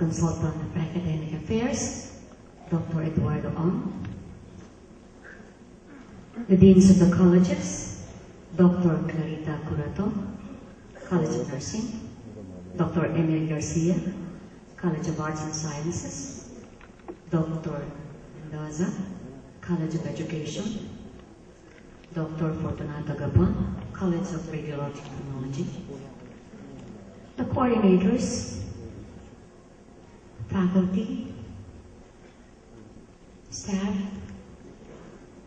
Consultant of Academic Affairs, Dr. Eduardo Ong, the Deans of the Colleges, Dr. Clarita Curato, College of Nursing, Dr. Emil Garcia, College of Arts and Sciences, Dr. Mendoza, College of Education, Dr. Fortunato Gabon, College of Radiologic Technology, the coordinators, faculty, staff,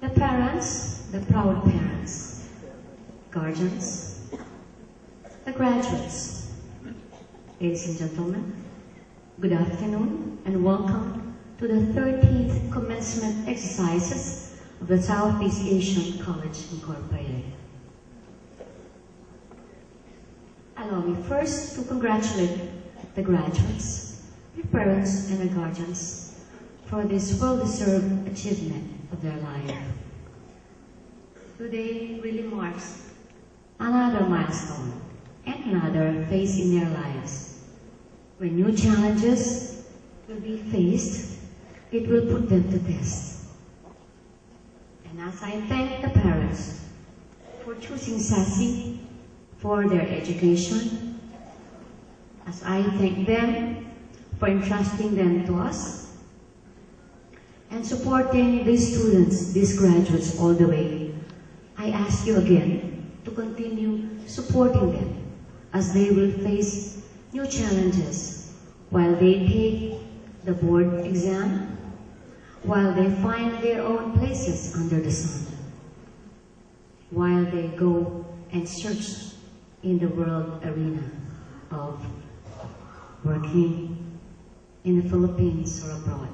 the parents, the proud parents, guardians, the graduates. Ladies and gentlemen, good afternoon and welcome to the 13th commencement exercises of the Southeast Asian College Incorporated. Allow me first to congratulate the graduates, their parents, and their guardians for this well-deserved achievement of their life. Today really marks another milestone and another phase in their lives. When new challenges will be faced, it will put them to test. And as I thank the parents for choosing SACI for their education, as I thank them for entrusting them to us and supporting these students, these graduates all the way, I ask you again to continue supporting them as they will face new challenges while they take the board exam, while they find their own places under the sun, while they go and search in the world arena of working in the Philippines or abroad.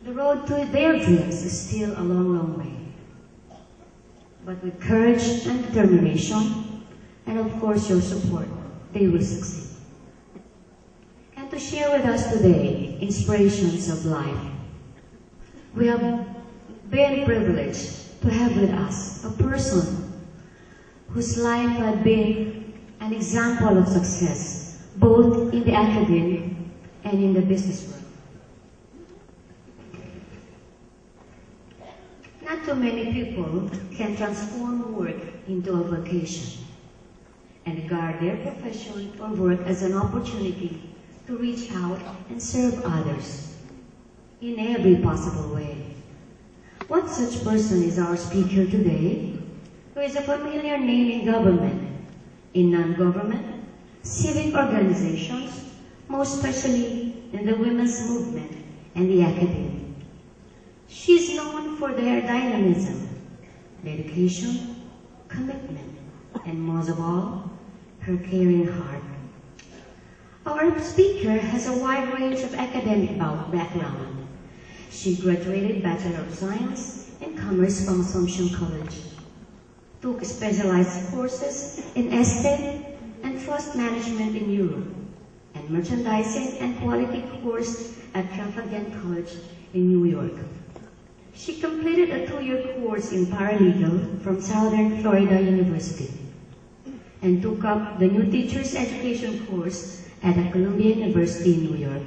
The road to their dreams is still a long, long way. But with courage and determination, and of course your support, they will succeed. And to share with us today inspirations of life, we have been privileged to have with us a person whose life had been an example of success, both in the academic and in the business world. Not too many people can transform work into a vocation and regard their profession or work as an opportunity to reach out and serve others in every possible way. One such person is our speaker today, who is a familiar name in government, in non-government, civic organizations, most especially in the women's movement and the academia. She is known for their dynamism, dedication, commitment, and most of all, her caring heart. Our speaker has a wide range of academic background. She graduated Bachelor of Science in Commerce from Assumption College, took specialized courses in estate and trust management in Europe, and merchandising and quality course at Trafalgar College in New York. She completed a 2-year course in paralegal from Southern Florida University and took up the new teacher's education course at Columbia University in New York.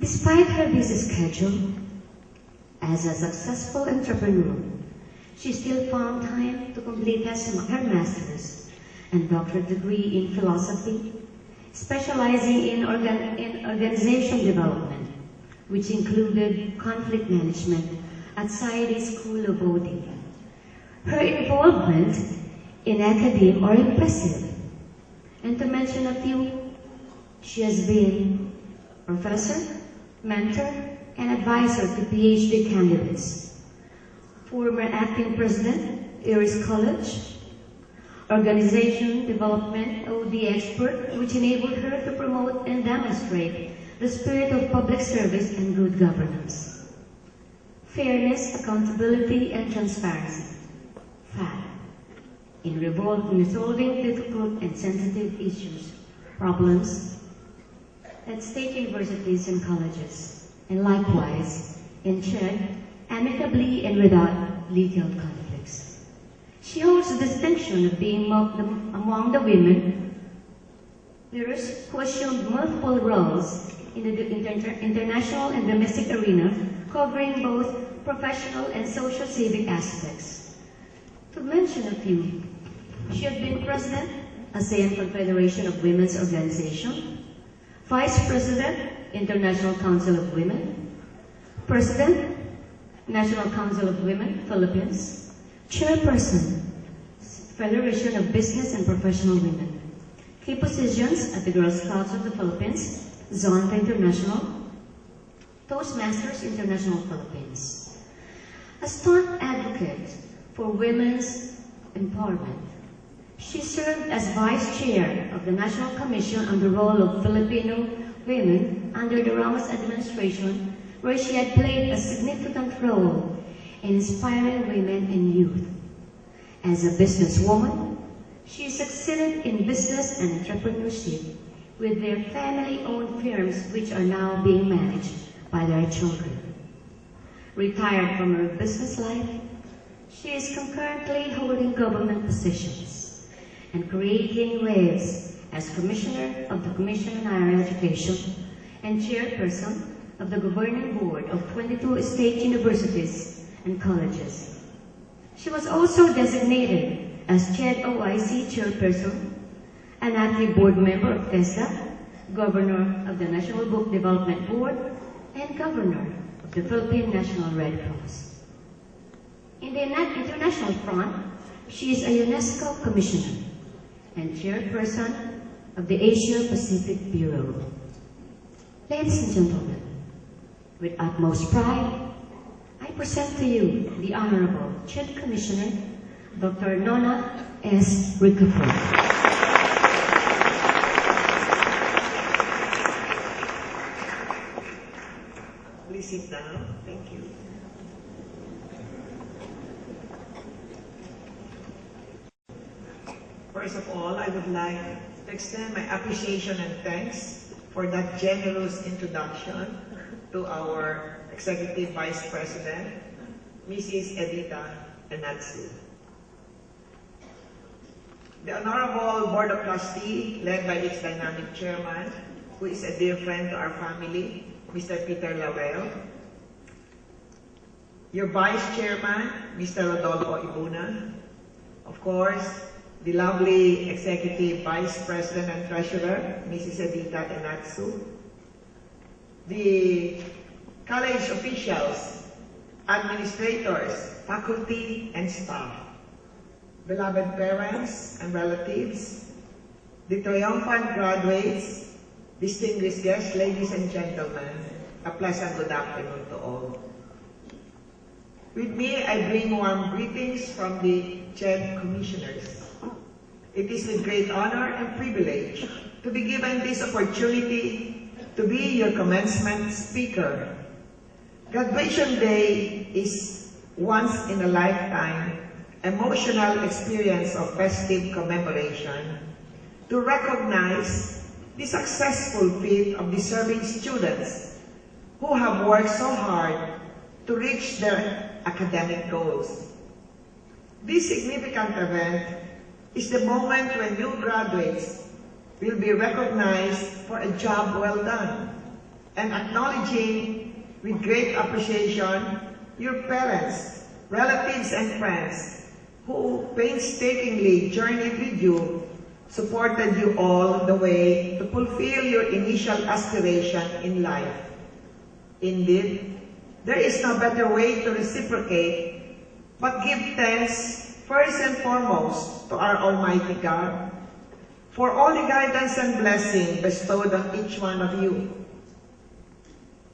Despite her busy schedule, as a successful entrepreneur, she still found time to complete her master's and doctorate degree in philosophy, specializing in organization development, which included conflict management at SACI School of OD. Her involvement in academia are impressive, and to mention a few, she has been professor, mentor, and advisor to PhD candidates, former acting president, Iris College, organization development OD expert, which enabled her to promote and demonstrate the spirit of public service and good governance, fairness, accountability, and transparency, FAT, in resolving difficult and sensitive issues, problems at state universities and colleges, and likewise in CHED, amicably and without legal conflicts. She holds the distinction of being among the women leaders who assumed multiple roles in the international and domestic arena, covering both professional and social civic aspects. To mention a few, she had been President, ASEAN Confederation of Women's Organization, Vice President, International Council of Women, President, National Council of Women, Philippines, Chairperson, Federation of Business and Professional Women. Key positions at the Girl Scouts of the Philippines, Zonta International, Toastmasters International Philippines. A staunch advocate for women's empowerment, she served as Vice Chair of the National Commission on the Role of Filipino Women under the Ramos administration, where she had played a significant role in inspiring women and youth. As a businesswoman, she succeeded in business and entrepreneurship with their family-owned firms, which are now being managed by their children. Retired from her business life, she is concurrently holding government positions and creating waves as Commissioner of the Commission on Higher Education and Chairperson of the Governing Board of 22 state universities and colleges. She was also designated as CHED OIC Chairperson, an active board member of TESDA, Governor of the National Book Development Board, and Governor of the Philippine National Red Cross. In the international front, she is a UNESCO Commissioner and Chairperson of the Asia Pacific Bureau. Ladies and gentlemen, with utmost pride, I present to you the Honorable CHED Commissioner, Dr. Nona S. Ricafort. Please sit down. Thank you. First of all, I would like to extend my appreciation and thanks for that generous introduction to our Executive Vice President, Mrs. Edita Enatsu. The Honorable Board of Trustees, led by its dynamic chairman, who is a dear friend to our family, Mr. Peter Laurel. Your Vice Chairman, Mr. Rodolfo Ibuna. Of course, the lovely Executive Vice President and Treasurer, Mrs. Edita Enatsu. The college officials, administrators, faculty, and staff. Beloved parents and relatives, the triumphant graduates, distinguished guests, ladies and gentlemen, a pleasant good afternoon to all. With me, I bring warm greetings from the CHED Commissioners. It is with great honor and privilege to be given this opportunity to be your commencement speaker. Graduation Day is once in a lifetime emotional experience of festive commemoration to recognize the successful feat of deserving students who have worked so hard to reach their academic goals. This significant event is the moment when new graduates will be recognized for a job well done and acknowledging with great appreciation your parents, relatives, and friends who painstakingly journeyed with you, supported you all the way to fulfill your initial aspiration in life. Indeed, there is no better way to reciprocate but give thanks first and foremost to our Almighty God for all the guidance and blessing bestowed on each one of you.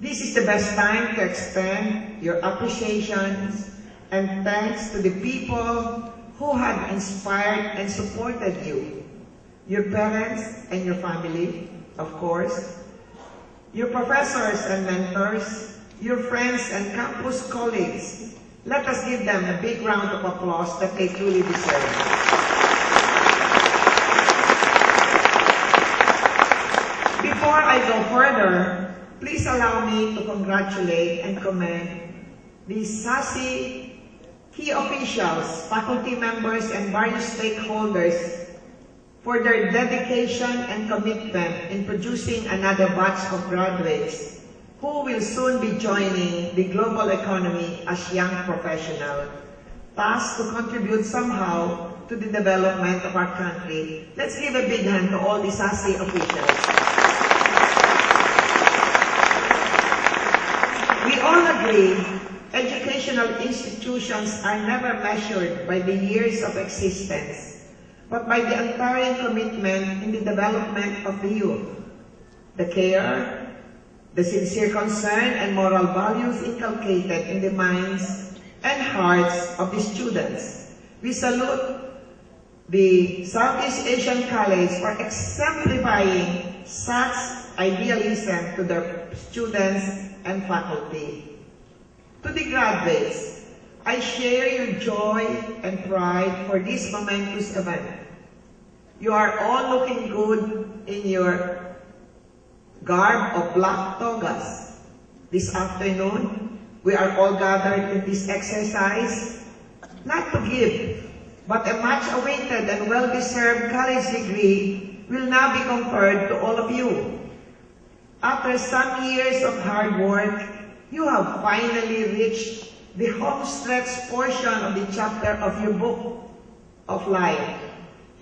This is the best time to extend your appreciations and thanks to the people who have inspired and supported you, your parents and your family, of course, your professors and mentors, your friends and campus colleagues. Let us give them a big round of applause that they truly deserve. Before I go further, please allow me to congratulate and commend the SACI key officials, faculty members, and various stakeholders for their dedication and commitment in producing another batch of graduates who will soon be joining the global economy as young professionals, tasked to contribute somehow to the development of our country. Let's give a big hand to all the SACI officials. We all agree educational institutions are never measured by the years of existence, but by the untiring commitment in the development of the youth, the care, the sincere concern and moral values inculcated in the minds and hearts of the students. We salute the Southeast Asian College for exemplifying such idealism to their students and faculty. To the graduates, I share your joy and pride for this momentous event. You are all looking good in your garb of black togas. This afternoon, we are all gathered in this exercise, not to give, but a much-awaited and well-deserved college degree will now be conferred to all of you. After some years of hard work, you have finally reached the homestretch portion of the chapter of your book of life,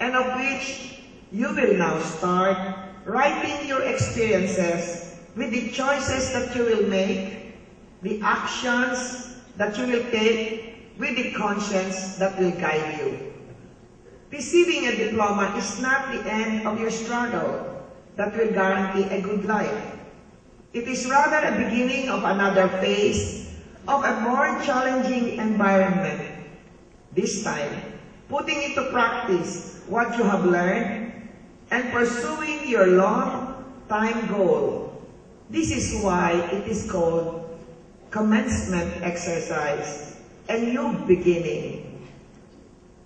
and of which you will now start writing your experiences with the choices that you will make, the actions that you will take, with the conscience that will guide you. Receiving a diploma is not the end of your struggle that will guarantee a good life. It is rather a beginning of another phase of a more challenging environment. This time, putting into practice what you have learned and pursuing your long-time goal. This is why it is called commencement exercise, a new beginning.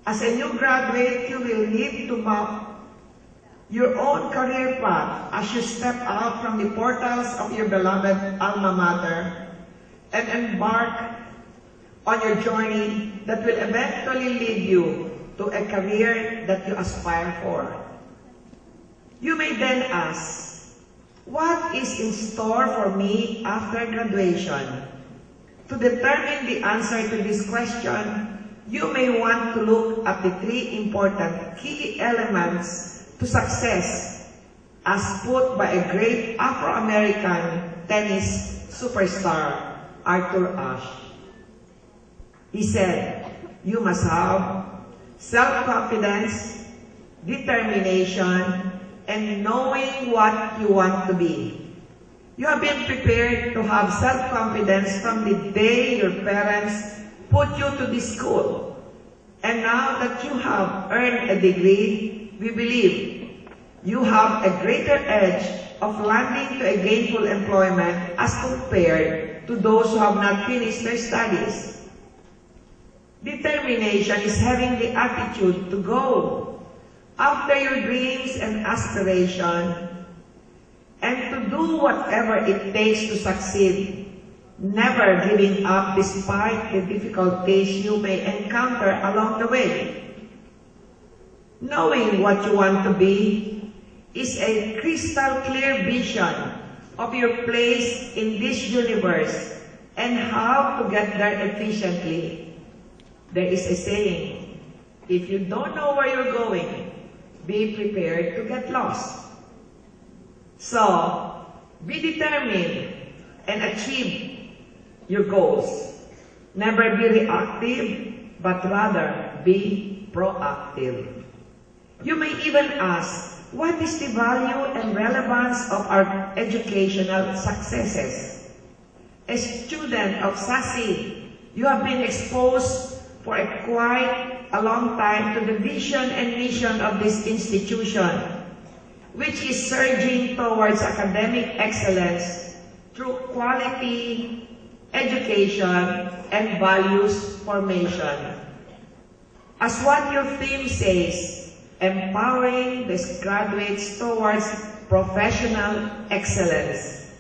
As a new graduate, you will need to map your own career path as you step out from the portals of your beloved alma mater and embark on your journey that will eventually lead you to a career that you aspire for. You may then ask, what is in store for me after graduation? To determine the answer to this question, you may want to look at the three important key elements to success as put by a great Afro-American tennis superstar, Arthur Ashe. He said, you must have self-confidence, determination, and knowing what you want to be. You have been prepared to have self-confidence from the day your parents put you to this school. And now that you have earned a degree, we believe you have a greater edge of landing to a gainful employment as compared to those who have not finished their studies. Determination is having the attitude to go after your dreams and aspirations and to do whatever it takes to succeed, never giving up despite the difficulties you may encounter along the way. Knowing what you want to be is a crystal clear vision of your place in this universe and how to get there efficiently. There is a saying, if you don't know where you're going, be prepared to get lost. So, be determined and achieve your goals. Never be reactive, but rather be proactive. You may even ask, what is the value and relevance of our educational successes? As a student of SACI, you have been exposed for quite a long time to the vision and mission of this institution, which is surging towards academic excellence through quality education and values formation. As what your theme says, empowering these graduates towards professional excellence.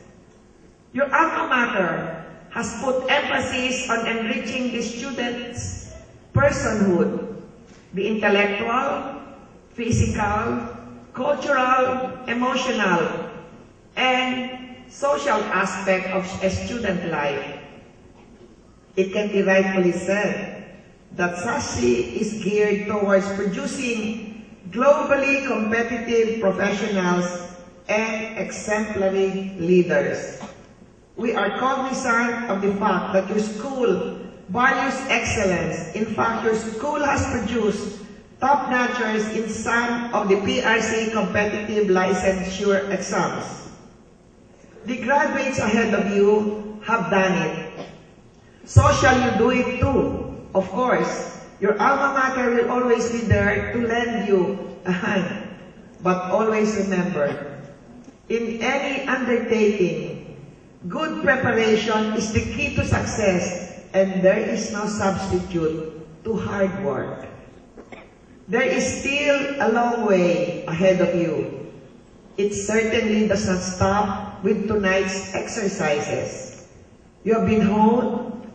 Your alma mater has put emphasis on enriching the students' personhood, the intellectual, physical, cultural, emotional, and social aspect of a student life. It can be rightfully said that SACI is geared towards producing globally competitive professionals and exemplary leaders. We are cognizant of the fact that your school values excellence. In fact, your school has produced top-notchers in some of the PRC competitive licensure exams. The graduates ahead of you have done it. So shall you do it too. Of course, your alma mater will always be there to lend you a hand. But always remember, in any undertaking, good preparation is the key to success, and there is no substitute to hard work. There is still a long way ahead of you. It certainly does not stop with tonight's exercises. You have been honed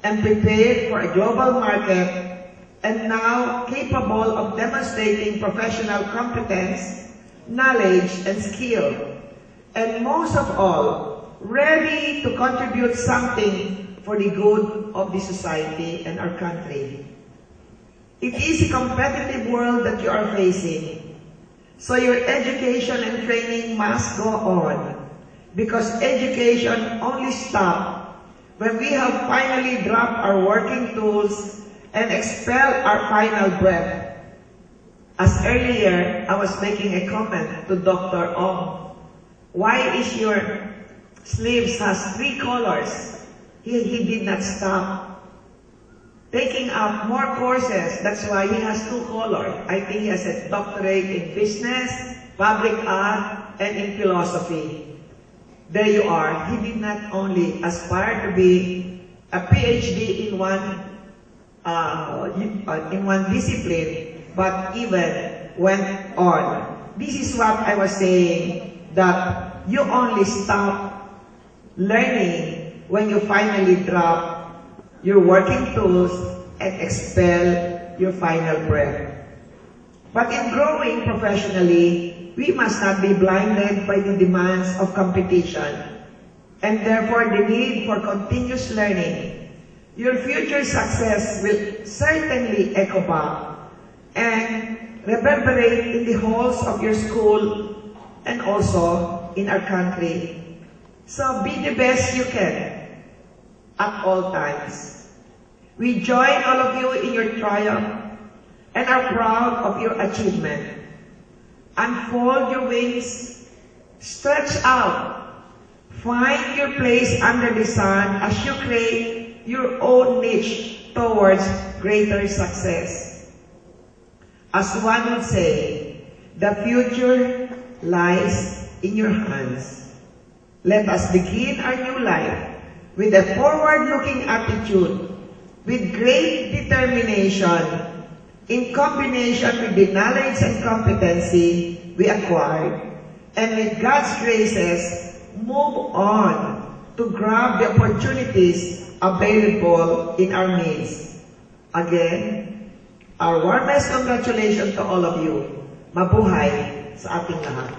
and prepared for a global market and now capable of demonstrating professional competence, knowledge, and skill. And most of all, ready to contribute something for the good of the society and our country. It is a competitive world that you are facing, so your education and training must go on, because education only stops when we have finally dropped our working tools and expel our final breath. As earlier, I was making a comment to Dr. Ong. Why is your sleeves has 3 colors? He did not stop taking up more courses. That's why he has 2 colors. I think he has a doctorate in business, public art, and in philosophy. There you are. He did not only aspire to be a PhD in one discipline, but even went on. This is what I was saying, that you only stop learning when you finally drop your working tools and expel your final breath. But in growing professionally, we must not be blinded by the demands of competition, and therefore the need for continuous learning. Your future success will certainly echo back and reverberate in the halls of your school and also in our country. So be the best you can at all times. We join all of you in your triumph and are proud of your achievement. Unfold your wings, stretch out, find your place under the sun as you create your own niche towards greater success. As one would say, the future lies in your hands. Let us begin our new life with a forward-looking attitude, with great determination, in combination with the knowledge and competency we acquired, and with God's graces, move on to grab the opportunities available in our midst. Again, our warmest congratulations to all of you. Mabuhay sa ating lahat.